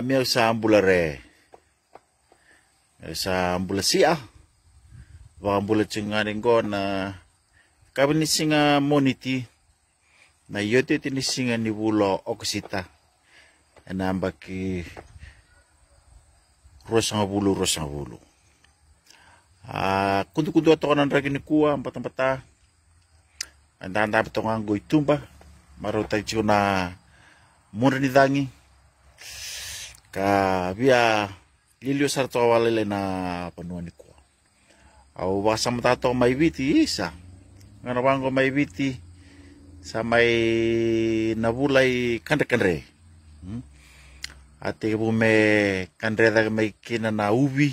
Meu sa ambulare. Sa ambulasia. Wa ambula chingaring go na kabini singa moniti. Na yote tini singa ni bulo oksita. Na ambaki rosang bulu. Kuntu ato kanan ragi ni kuwa empata. Anda betongan go itumba. Maro tayo na murni dangi. Ka via lilio sarto walele na panuani ko au wasa matato mai viti isa ngana wango mai viti sa mai nabulai kandre ate bume kandre da mai kina na ubi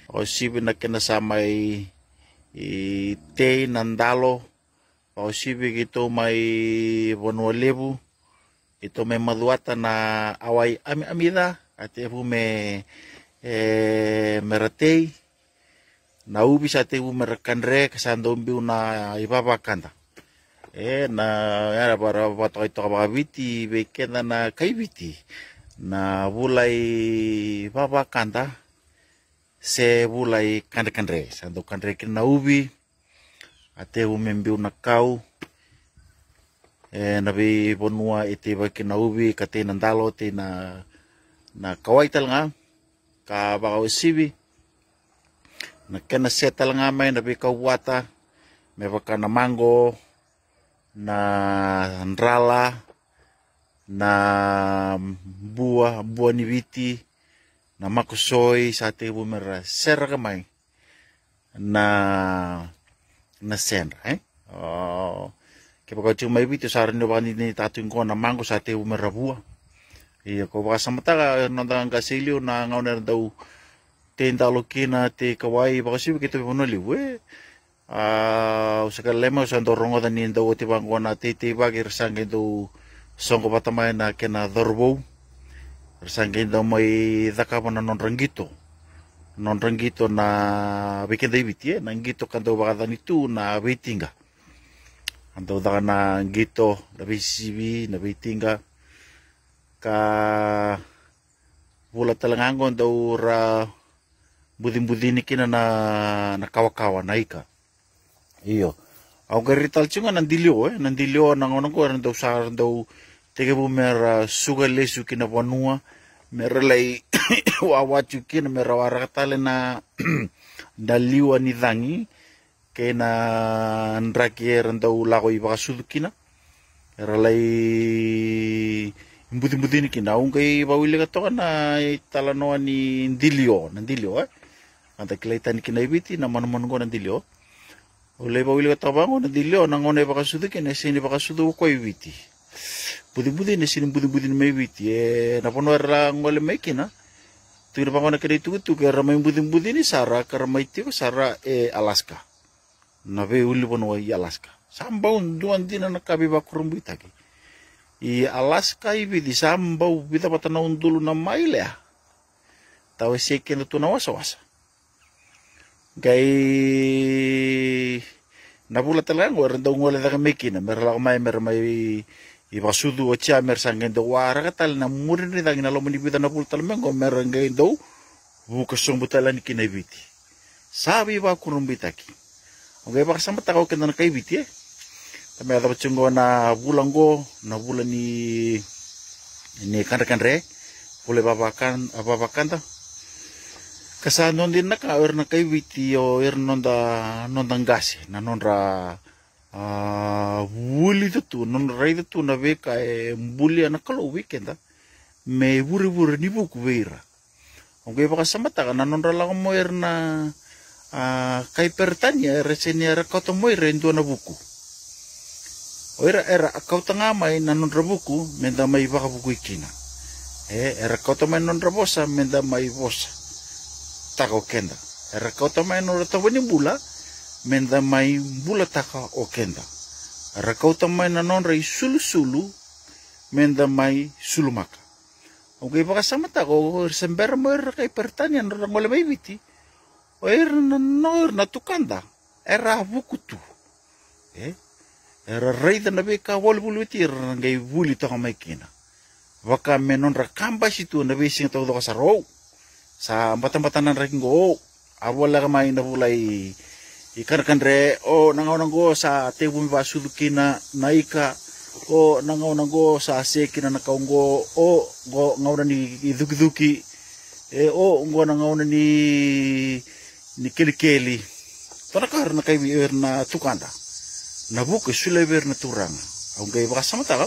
o sibi na kina sa mai te nandalo o sibi gitu mai bonua lebu ito may maduata na away amida at me meratei na ubi sa te merakanre kasando umbiu na ibabakanda na yara para bato ito kababiti bekenda na kaibiti na bulay babakanda se bulay kandre sando kandre kin na ubi ate umembiu na kau nabi bonua ite baki na ubi kate nandalo te na kawai tal nga ka bakaw sibi na kena setal nga may nabi kawata may baka na mango na nrala na buah ni biti na makusoy sa ate bumera sera kamay na senra Kaya kau cuma itu saran ni wani ni tatuin ko na mango sa te umerabua. Iya ko baka samata nandang kasilio na ngauner daw tenda lokina te kawai baka sibi kita ponoli we. Usakal lema sa dorongo da ni daw te bangko na te bagi resangin do songko patamay na kena dorbo. Resangin daw may dakapan na non ranggito na bikin David nanggito kan daw baka danitu na bitinga. Anto da na gito nabi sibi nabi tingga ka bula talangangon daw ra budin kina na kawakawa na ika iyo au garital chunga nandilio nangonong ko daw sa daw tege bumer sugar lesu kina wanua meralay wawachu kina merawara katale na daliwa ni dangi kena ndrakier daw lako ibaka sudukina eralay imbutin kina ung kay bawili ka to na talanoa ni nandilio anta kilaitan kina ibiti na manuman ko nandilio ulay bawili ka to bango nandilio nangone ibaka sudukina sini ibaka sudu ko ibiti butin sini butin may ibiti napuno lang wala may kina tuwira pa ko na kaya ito kaya ramay butin ni Sara karamay tiyo Sara Alaska nabe uli bono i Alaska sambau duan dina nakabi bakurumbu itaki i Alaska ibi di sambau bita patana undulu na mailea tawe seken tu na wasa gai nabula talang war ndaw ngole da mekina merla mai i basudu ocha mer sangen do wara katal na murin ni dangina lo meni bita na pul talmengo merengai do bukasong butalan kinabiti sabi bakurumbu itaki Okay, baka sama takaw kita na kaibiti Kami ada pacunggo na bulan ni kanre boleh babakan ta. Kasanon din na ka na kaibiti o nonda gasi na nonra wuli tu nonra itu na beka buli na kalau weekend me buri ni buku vera. Okay, baka sama takaw na nonra lang mo na kay pertanya resenya rakauta mo rendo na buku. O era akauta nga may nanon buku menda may baka buku ikina. Rakauta may non rabosa menda may bosa. Taka okenda. Rakauta may non ratawani bula menda may bula taka okenda. Rakauta may nanon ray sulu menda may sulumaka. Okay, baka sama tako sember mo kay pertanya non wala may biti. O na tukanda era bukutu era rei da nabe ka wal buluti era ngai buli to kamay kina waka menonra kamba situ na besing tau doka saro sa ambatan-batanan raking go awala ka mai na bulai ikan re o nangaw sa tebu mi basudukina naika o nangaw sa sekina na kaunggo o go ngaw ni iduki o ngo nangaw ni keli tanaka na kay na tukanda na buke sulever na turang ang gay baka samata ka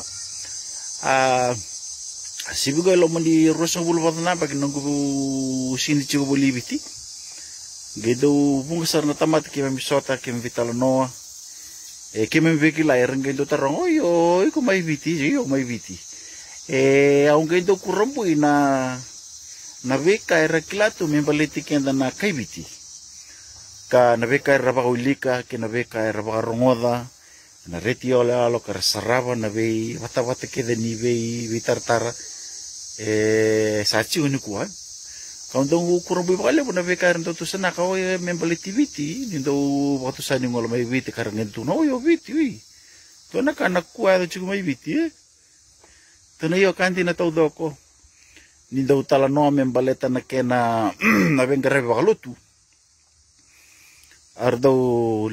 sibigo lo mandi rosong bulu patna pag nanggu sini chigo bolibiti gedo bungasar na tamat kime misota kime vitalo noa kime veki la erengendo tarong oyo ko mai viti yo mai viti ang gendo kurambu na veka era kilato membaleti kenda na kai viti ka na veka era baulika ke na veka era barongoda na reti ole alo ka sarava na ve wata ke de ni ve vitartara sachi uni kuan kau dong kurang lebih kali pun nabi karan tu sana kau membaliti viti nindo waktu sana ngol mai viti karena itu no yo viti wi tu nak anak kuat tu cuma mai viti tu na yo kanti na tau doko nindo tala no membaleta na kena na bengkare bakalutu ardo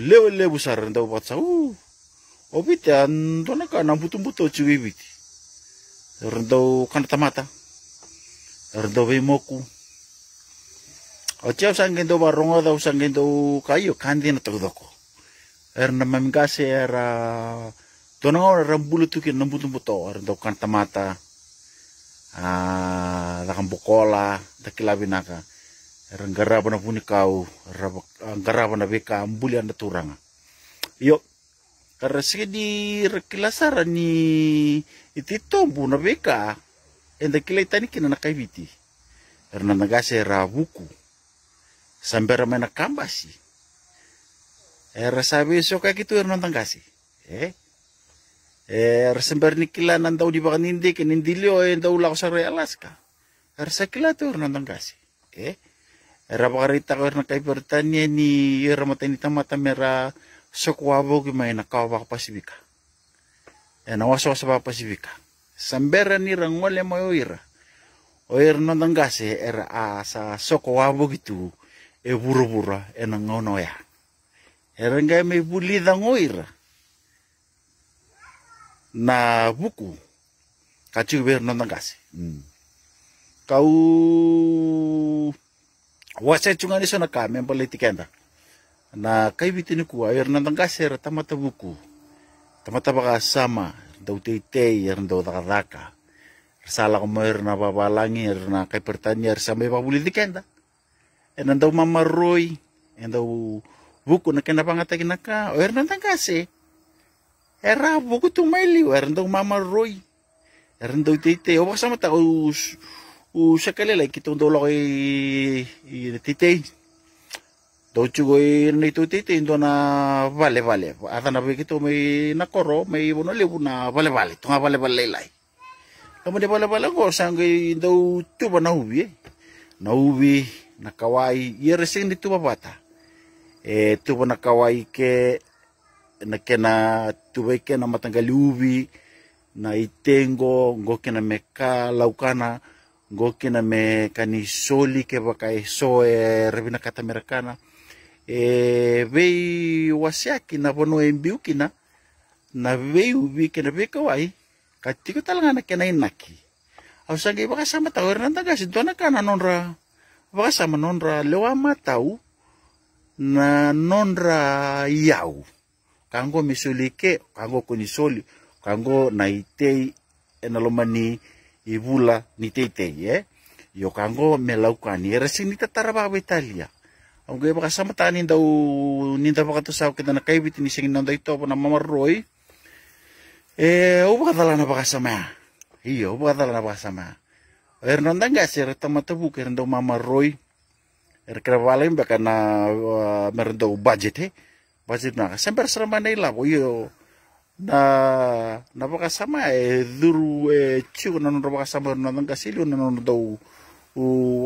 lew besar nindo patsa o viti an tu nak anak butuh cuma viti nindo kan tamata nindo bemoku o chau sangendo barongo da sangendo kayo kandi na tagdoko na mamingase era tonango rambulu tukin nambutum buto do kanta mata da kambukola da kilabinaka garaba na puni kau garaba na beka ambuli anda turanga yo karena di rekilasara ni ititombu na beka enda kilaitani kina na kaibiti erna nagase era buku sambera mena kambasi era sabi so ka gitu erna tangasi sambar nikila nandau di bakan indi ken indilio endau la sa Alaska era sakila tu erna tangasi era bakarita ko erna kay pertanya ni era matani tamata mera sokwabo ki may nakawa pasifika nawaso sa pasifika sambera ni rangole mo ira o erna tangasi era sa sokwabo gitu buru-bura nangono ya erengga may buli dangoira na buku kacu ber nontangas kau wasa cunga ni sona kami politikenda na kai bitini ku air nontangas era tamata buku tamata baka sama dau tei erndo daka salah komer na babalangi na kai pertanyaan sampai babuli dikenda endau mama Roy endau buku na kena pangata kinaka o ernantang kasi era buku tu maili o endau mama Roy endau tite o baka sama ta sakali lai kita ndo lo tite do chugo ni tu tite ndo na vale ata na bekito may nakoro may bono lebu na vale tunga vale lai kamu de vale ko sangai ndo tu ba na ubi na kawai yeresing di tuba bata tuba na kawai ke na kena tuba ke na matanggali ubi na itengo ngo kena meka laukana ngo kena me kani soli ke bakai so rebina kata merekana vei wasiaki na bono embiu kina na vei ubi kena be kawai katiko talanga na kena inaki au sangi baka sama tawar nantaga sintuana kana nonra baka sama nonra lewa matau na nonra yau kanggo misulike kanggo kunisoli kanggo naitei enalomani ibula ni tei yo kanggo melaukani resing ni tatara ba Italia ang gaya baka sama tani daw ninda baka to sa kita na kaibit ni singin nanda ito na mamaroy o baka tala na baka sama iyo baka tala na baka sama nanda nga sir tamatabu kaya daw mama Roy kaya baka na meron daw budget budget na siyempre sarama na ilabo iyo na baka sama duru chiyo na baka sama nanda silyo na daw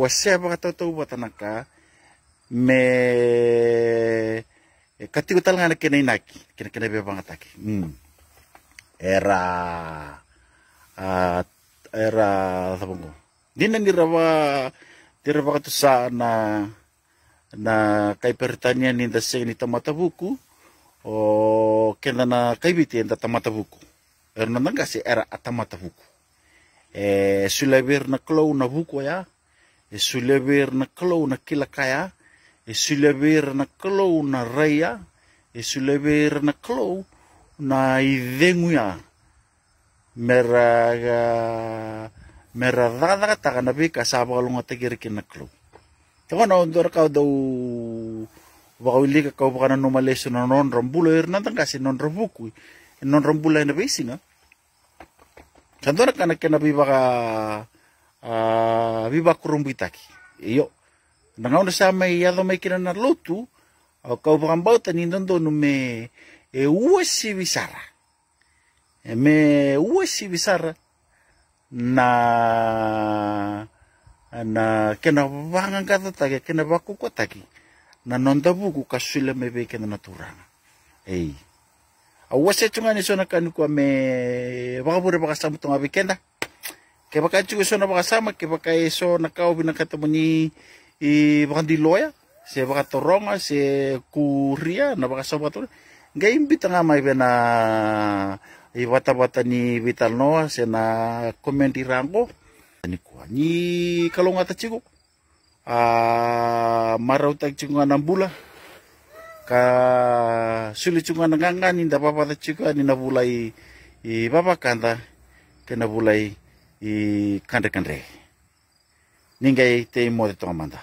wasya baka totoo bata naka me katiko talaga na kinainaki kinabibang atake era era tabango dina nirawa katu sa na kai pertanian ni da se ni tamata buku o kenda na kai biti da tamata buku era nanga se era atamata buku sulever na klo na buku ya sulever na klo na kilakaya sulever na klo na raya sulever na klo na idenguya mera dada taka na bika saba kalunga tegir kina klo tako na ondor kau dau wakawili ka kau baka na numaleso na non rambulo nantang kasi non rambuku non rambula na bisi nga sandora kana kena biba kurumbitaki iyo nangauna sa may yado may kina na lotu au kau baka bauta ni ndondo no me uwasi bisara na kena vangan kata taki kena baku ko taki na nonda buku kasula me be kena naturanga awase chunga ni sona kan ko me baka bure baka samu tonga bikenda ke baka chugo sona baka sama ke baka eso na kau bina katamo ni baka di loya se baka toronga se kuria na baka sama to ngai imbita nga mai bena bata ni vital noa se na komenti rango ni ko ni kalonga ta chigo marau tak chunga na bula ka suli chunga na nganga ni da papa ta chigo ni na bulai baba kanda ke na bulai kande ningai te mo de tomanda